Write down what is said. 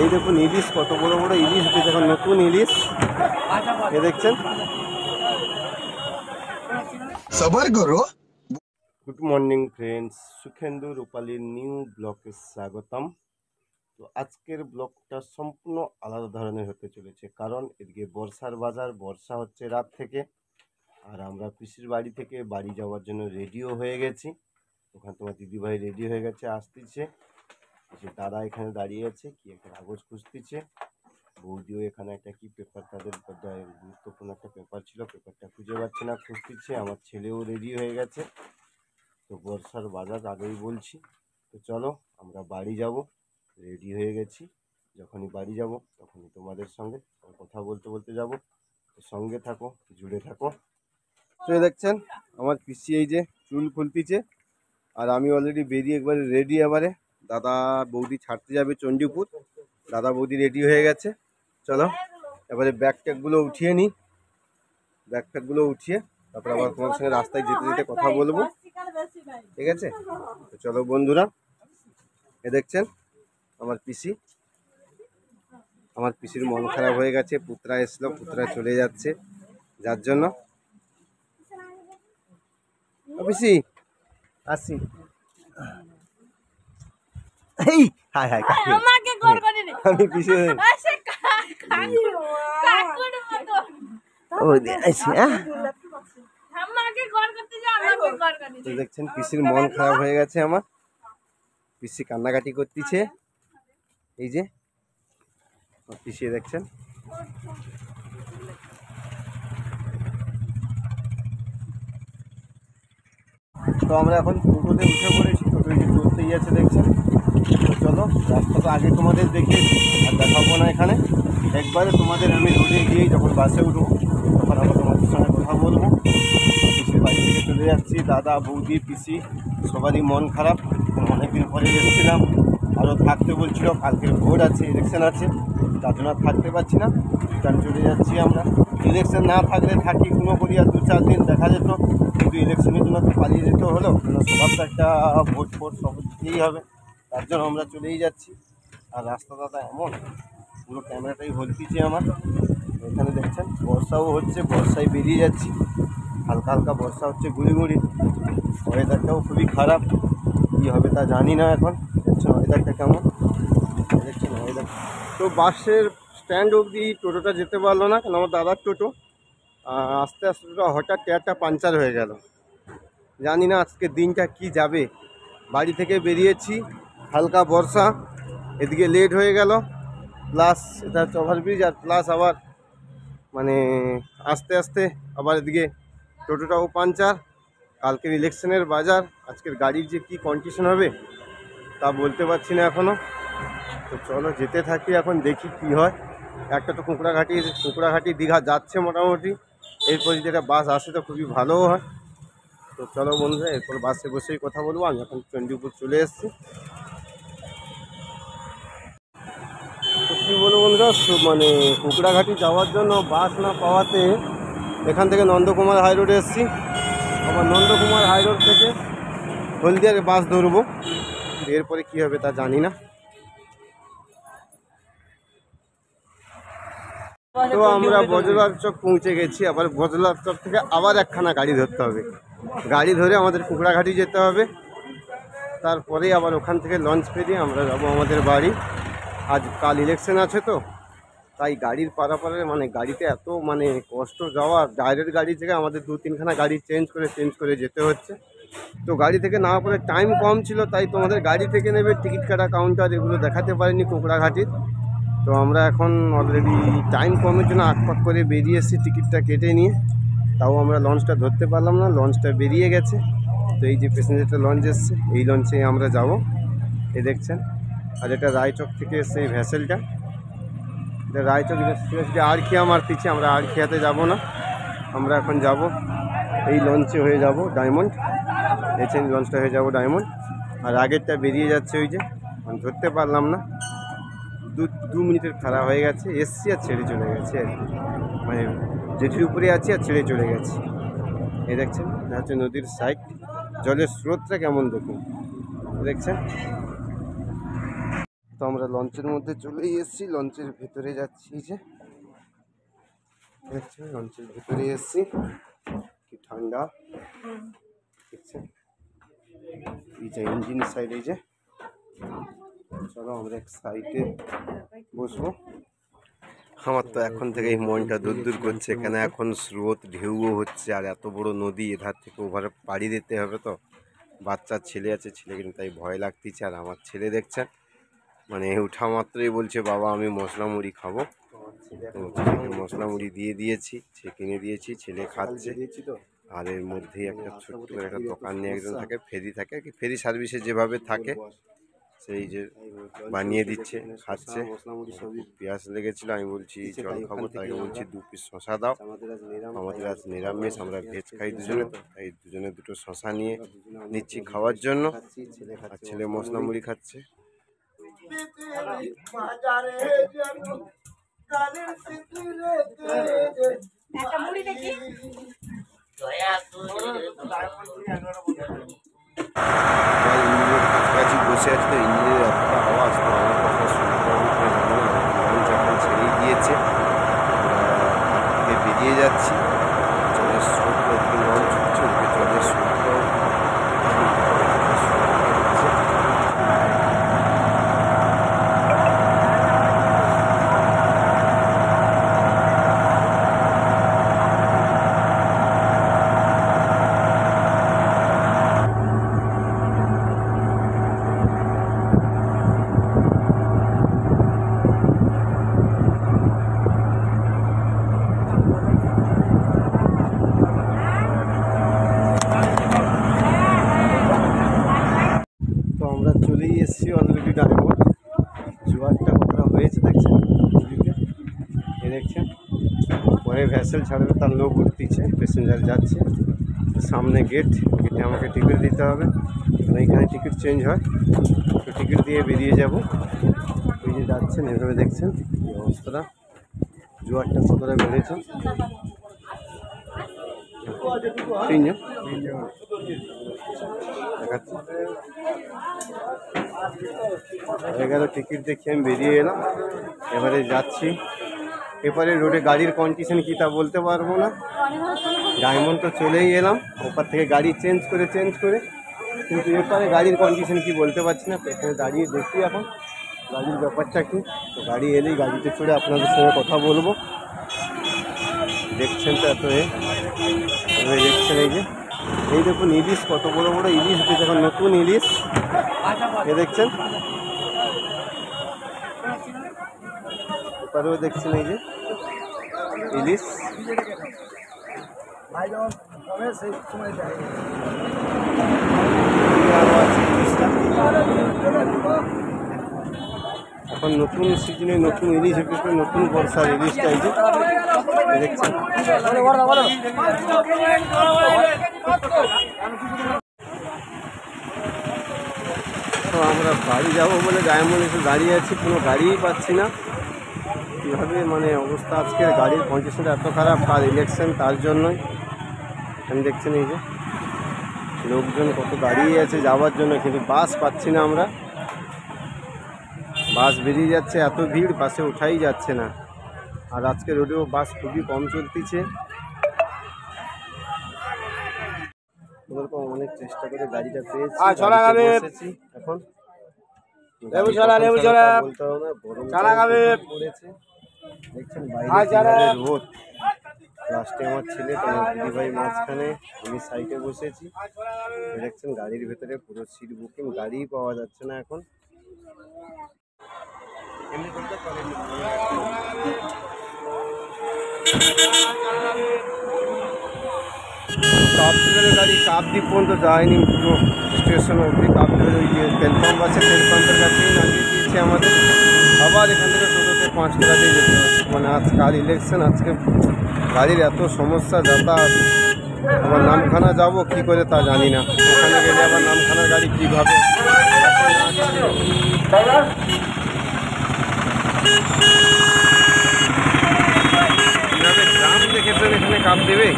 এই দেখুন ইলিশ, কত বড় বড় ইলিশ উঠেছে এখন, নতুন ইলিশ। এ দেখছেন। সবার করো। গুড মর্নিং ফ্রেন্ডস, সুখেন্দু রূপালীর নিউ ব্লগে স্বাগতম। তো আজকের ব্লগটা সম্পূর্ণ আলাদা ধরনের হতে চলেছে, কারণ এদিকে বর্ষার বাজার, বর্ষা হচ্ছে রাত থেকে। আর আমরা পিসির বাড়ি থেকে বাড়ি যাওয়ার জন্য রেডিও হয়ে গেছি। ওখানে তোমার দিদিভাই রেডি হয়ে গেছে, আসতেছে। সে দাদা এখানে দাঁড়িয়ে আছে, কি একটা কাগজ খুঁজতেছে। বৌদিও এখানে একটা কি পেপার, তাদের গুরুত্বপূর্ণ একটা পেপার ছিল, পেপারটা খুঁজে পাচ্ছে না, খুঁজতেছে। আমার ছেলেও রেডি হয়ে গেছে। তো বর্ষার বাজার আগেই বলছি। তো চলো আমরা বাড়ি যাব, রেডি হয়ে গেছি। যখনই বাড়ি যাব তখনই তোমাদের সঙ্গে কথা বলতে বলতে যাব। তো সঙ্গে থাকো, জুড়ে থাকো। তো দেখছেন আমার পিসি এই যে চুল খুলতিছে, আর আমি অলরেডি বেরিয়ে একবারে রেডি। এবারে দাদা বৌদি ছাড়তে যাবে চণ্ডীপুর। দাদা বৌদি রেডি হয়ে গেছে। চলো এবারে ব্যাগ ট্যাগগুলো উঠিয়ে নিই। ব্যাগ ট্যাগগুলো উঠিয়ে তারপর আবার তোমার সঙ্গে রাস্তায় যেতে যেতে কথা বলবো, ঠিক আছে? তো চলো বন্ধুরা, এ দেখছেন আমার পিসি। আমার পিসির মন খারাপ হয়ে গেছে, পুত্রা এসলো, পুত্রা চলে যাচ্ছে, যার জন্য। পিসি আসি। এই হাই হাই কাকি, আমি পিসি দেখছেন পিসির মন খারাপ হয়ে গেছে আমার। পিসি কান্নাকাটি করতেছে, এই যে পিসি দেখছেন। তো আমরা এখন টোটোতে উঠে পড়েছি, টোটো যে চলতেই আছে দেখছেন। তো চলো রাস্তা তো আগে তোমাদের দেখিয়েছি, আর দেখাবো না এখানে। একবারে তোমাদের আমি রোডে গিয়েই যখন বাসে উঠবো তখন আবার তোমাদের সঙ্গে কথা বলবো। পিসির বাড়ি থেকে চলে যাচ্ছি, দাদা বৌদি পিসি সবারই মন খারাপ। অনেকদিন পরে এসেছিলাম, আরও থাকতে বলছিল, কালকে ভোট আছে, ইলেকশন আছে, তার জন্য থাকতে পারছি না, রিটার্ন চলে যাচ্ছি আমরা। ইলেকশন না থাকলে থাকি কোনো করি, আর 2-4 দিন দেখা যেত, কিন্তু ইলেকশনের জন্য তো পালিয়ে যেতে হলো, সবার তো একটা ভোট ফোট সব দিতেই হবে, তার জন্য আমরা চলেই যাচ্ছি। আর রাস্তা দাদা এমন, পুরো ক্যামেরাটাই ভর্তিছে আমার। এখানে দেখছেন বর্ষাও হচ্ছে, বর্ষায় বেরিয়ে যাচ্ছি, হালকা হালকা বর্ষা হচ্ছে, গুঁড়ি গুঁড়ি। ওয়েদারটাও খুবই খারাপ, কী হবে তা জানি না এখন। দেখছেন ওয়েদারটা কেমন, দেখছেন ওয়েদার। তো বাসের স্ট্যান্ড অবধি টোটোটা যেতে পারলো না, কেন আমার দাদার টোটো। আস্তে আস্তে টোটো হঠাৎ টায়ারটা পাঞ্চার হয়ে গেল। জানি না আজকে দিনটা কি যাবে। বাড়ি থেকে বেরিয়েছি, হালকা বর্ষা, এদিকে লেট হয়ে গেল, প্লাস এটা হচ্ছে ওভারব্রিজ, আর প্লাস আবার মানে আস্তে আস্তে আবার এদিকে টোটোটাও পাঞ্চার। কালকের ইলেকশনের বাজার, আজকের গাড়ির যে কী কন্ডিশন হবে তা বলতে পারছি না এখনও। তো চলো যেতে থাকি, এখন দেখি কি হয়। একটা তো কুঁকড়াঘাটি দীঘা যাচ্ছে মোটামুটি, এরপর যদি একটা বাস আসে তো খুবই ভালোও হয়। তো চলো বন্ধুরা, এরপর বাসে বসেই কথা বলবো। আমি এখন চণ্ডীপুর চলে এসেছি। তো কী বলবো বন্ধুরা, মানে কুঁকড়াঘাটি যাওয়ার জন্য বাস না পাওয়াতে এখান থেকে নন্দকুমার হাই রোডে এসেছি। আবার নন্দকুমার হাই রোড থেকে হলদিয়ার বাস ধরবো, এরপরে কী হবে তা জানি না। তো আমরা বজলার চক পৌঁছে গেছি, আবার বজলার চক থেকে আবার একখানা গাড়ি ধরতে হবে। গাড়ি ধরে আমাদের কুঁকড়াঘাটি যেতে হবে, তারপরে আবার ওখান থেকে লঞ্চ পেরিয়ে আমরা যাবো আমাদের বাড়ি। আজ কাল ইলেকশন আছে, তো তাই গাড়ির পারাপারে মানে গাড়িতে এত মানে কষ্ট যাওয়া। ডাইরেক্ট গাড়ি থেকে আমাদের 2-3খানা গাড়ি চেঞ্জ করে যেতে হচ্ছে। তো গাড়ি থেকে নেওয়ার পরে টাইম কম ছিল, তাই তোমাদের গাড়ি থেকে নেবে, টিকিট কাটা কাউন্টার এগুলো দেখাতে পারিনি কুঁকড়াঘাটির। তো আমরা এখন অলরেডি টাইম কমের জন্য আকপাক করে বেরিয়ে এসেছি টিকিটটা কেটে নিয়ে। তাও আমরা লঞ্চটা ধরতে পারলাম না, লঞ্চটা বেরিয়ে গেছে। তো এই যে প্যাসেঞ্জারটা লঞ্চ এসছে, এই লঞ্চে আমরা যাব। এই দেখছেন, আর এটা রায়চক থেকে এসছে এই ভ্যাসেলটা। এটা রায়চক ইউনিভার্সিটি আড়খিয়া মারতেছি, আমরা আড়খিয়াতে যাব না, আমরা এখন যাব এই লঞ্চে হয়ে যাব ডায়মন্ড। দেখছেন লঞ্চটা হয়ে যাব ডায়মন্ড। আর আগেরটা বেরিয়ে যাচ্ছে, ওই যে ধরতে পারলাম না, 2 মিনিটের খারাপ হয়ে গেছে, এসছি আর ছেড়ে চলে গেছে আর কি। মানে জেটির উপরে আছি আর ছেড়ে চলে গেছে। এই দেখছেন এটা হচ্ছে নদীর সাইড, জলের স্রোতটা কেমন দেখুন, দেখছেন। তো আমরা লঞ্চের মধ্যে চলেই এসেছি, লঞ্চের ভেতরে যাচ্ছি। যে দেখছেন লঞ্চের ভেতরে এসেছি, কি ঠান্ডা দেখছেন। এই যে ইঞ্জিন সাইড, এই যে চলো আমরা এক সাইডে বসবো। আমার তো এখন থেকেই মনটা দূর দূর করছে, কেন এখন স্রোত ঢেউও হচ্ছে আর এত বড় নদী, এধার থেকে ওভারে পাড়ি দিতে হবে। তো বাচ্চার ছেলে আছে, ছেলে কিন্তু তাই ভয় লাগতেছে। আর আমার ছেলে দেখছেন মানে উঠা মাত্রই বলছে বাবা আমি মশলা মুড়ি খাবো। তো ছেলেকে মশলা মুড়ি দিয়ে দিয়েছি, সে কিনে দিয়েছি, ছেলে খাচ্ছে। আর এর মধ্যেই একটা ছোট্ট একটা দোকান নিয়ে একজন থাকে, ফেরি থাকে আর কি, ফেরি সার্ভিসে যেভাবে থাকে সেই যে বানিয়ে দিচ্ছে, খাচ্ছে। পেঁয়াজ লেগেছিল, আমি বলছি জল খাবো, তাকে বলছি 2 পিস শশা দাও। আমাদের আজ নিরামিষ, আমরা ভেজ খাই দুজনে, তো তাই দুজনে 2টো শশা নিয়ে নিচ্ছি খাওয়ার জন্য। আর ছেলে মশলা মুড়ি খাচ্ছে। কাছাকাছি বসে আছে, তো ইঞ্জিনের এতটা আওয়াজ, তো আমার কথা শুনতে পাবো লঞ্চ এখন ছেড়েই দিয়েছে, বেরিয়ে যাচ্ছি। জলের স্রোত, ওদিকে লঞ্চ উঠছে, ওদিকে জলের স্রোত। চলেই এসেছি অলরেডি ডায়মন্ড। জোয়ারটা কতটা হয়েছে দেখছেন নদীতে, এ দেখছেন। পরে ভ্যাসেল ছাড়বে, তার লোক উঠতেছে, প্যাসেঞ্জার যাচ্ছে। সামনে গেটে আমাকে টিকিট দিতে হবে, এইখানে টিকিট চেঞ্জ হয়, তো টিকিট দিয়ে বেরিয়ে যাব। এই যে যাচ্ছেন, এভাবে দেখছেন এই অবস্থাটা, জোয়ারটা কতটা বেড়েছে। তিনজন দেখাচ্ছি। হয়ে গেল টিকিট দেখে আমি বেরিয়ে এলাম, এবারে যাচ্ছি। এবারে রোডে গাড়ির কন্ডিশন কী তা বলতে পারবো না। ডায়মন্ড তো চলেই এলাম, ওপার থেকে গাড়ি চেঞ্জ করে, কিন্তু এরপরে গাড়ির কন্ডিশন কি বলতে পারছি না। তো এখানে দাঁড়িয়ে দেখি এখন গাড়ির ব্যাপারটা কি। তো গাড়ি এলেই গাড়িতে চড়ে আপনাদের সঙ্গে কথা বলবো। দেখছেন তো এত দেখছেন এই দেখুন ইলিশ, কত বড় বড় ইলিশ উঠেছে এখন, নতুন ইলিশ। এ দেখছেন, এপারেও দেখছেন এই যে ইলিশ। এখন নতুন সিজনে নতুন ইলিশ উঠেছে, নতুন বর্ষার ইলিশটা এই যে দেখছেন। তো আমরা বাড়ি যাবো বলে ডায়মন্ড এসে দাঁড়িয়ে আছি, কোনো গাড়িই পাচ্ছি না। কীভাবে মানে অবস্থা আজকের গাড়ির কন্ডিশনটা এত খারাপ, আর ইলেকশন তার জন্যই। এখানে দেখছেন এই যে লোকজন কত দাঁড়িয়ে আছে যাওয়ার জন্য, কিন্তু বাস পাচ্ছি না আমরা। বাস বেরিয়ে যাচ্ছে, এত ভিড়, বাসে ওঠাই যাচ্ছে না। আর আজকে রোডেও বাস খুবই কম চলতেছে। অনেক চেষ্টা করে গাড়িটা পেয়েছি, এখন বলতে হবে পড়েছে। দেখছেন বাইরে রোদ, লাস্টে আমার ছেলে, তোমার দিদিভাই মাঝখানে, আমি সাইডে বসেছি। দেখছেন গাড়ির ভেতরে পুরো সিট বুকিং, গাড়িই পাওয়া যাচ্ছে না এখন। কাপদ্বীপের গাড়ি কাপদ্বীপ পর্যন্ত যায়নি, পুরো স্টেশন অবধি। কাপদ্বীপের ওই যে তেল পাম্প আছে, তেল পাম্পের কাছেই নামিয়ে দিয়েছে আমাদের। আবার এখান থেকে টোটোতে 5 টাকা দিয়ে যেতে হচ্ছে। মানে আজকাল ইলেকশন, আজকে গাড়ির এত সমস্যা, যাতায়াত। আবার নামখানা যাব কি করে তা জানি না, ওখানে গেলে আবার নামখানার গাড়ি কীভাবে। গ্রাম দেখে এখানে কাপ দেবে।